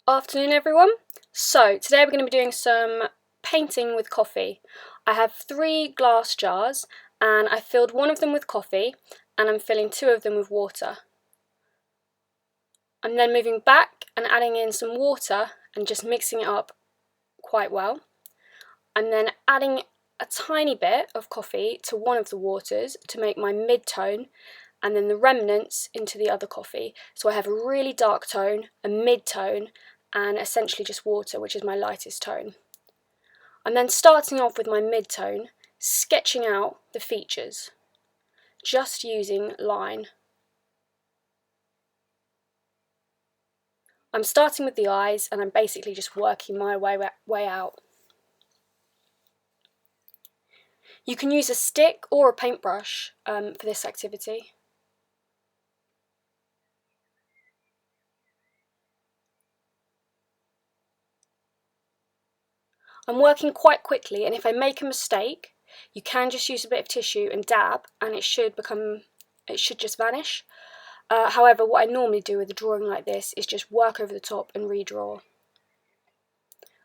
Afternoon everyone. So today we're going to be doing some painting with coffee. I have 3 glass jars and I filled one of them with coffee and I'm filling 2 of them with water. I'm then moving back and adding in some water and just mixing it up quite well. I'm then adding a tiny bit of coffee to one of the waters to make my mid-tone, and then the remnants into the other coffee. So I have a really dark tone, a mid-tone, and essentially just water, which is my lightest tone. I'm then starting off with my mid-tone, sketching out the features, just using line. I'm starting with the eyes and I'm basically just working my way out. You can use a stick or a paintbrush for this activity. I'm working quite quickly, and if I make a mistake, you can just use a bit of tissue and dab and it should just vanish. However, what I normally do with a drawing like this is just work over the top and redraw.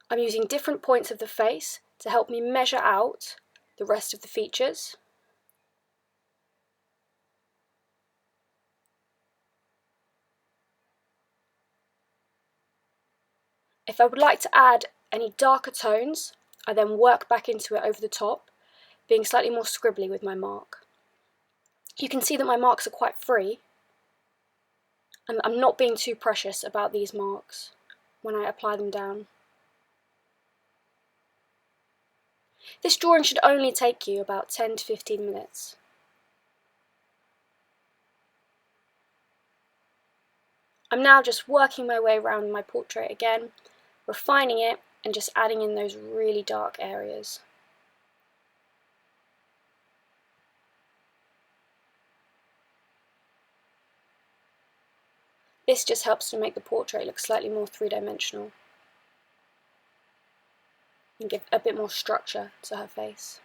I'm using different points of the face to help me measure out the rest of the features. If I would like to add any darker tones, I then work back into it over the top, being slightly more scribbly with my mark. You can see that my marks are quite free, and I'm not being too precious about these marks when I apply them down. This drawing should only take you about 10 to 15 minutes. I'm now just working my way around my portrait again, refining it and just adding in those really dark areas. This just helps to make the portrait look slightly more three-dimensional and give a bit more structure to her face.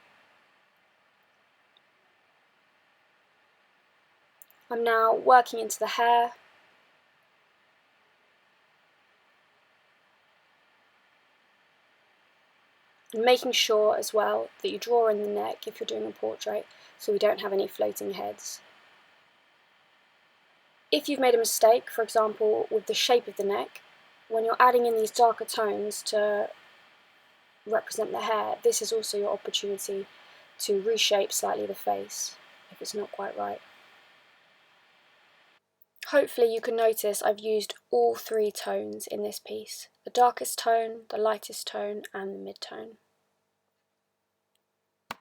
I'm now working into the hair, and making sure as well that you draw in the neck if you're doing a portrait, so we don't have any floating heads. If you've made a mistake, for example with the shape of the neck, when you're adding in these darker tones to represent the hair, this is also your opportunity to reshape slightly the face if it's not quite right. Hopefully you can notice I've used all 3 tones in this piece: the darkest tone, the lightest tone and the mid-tone.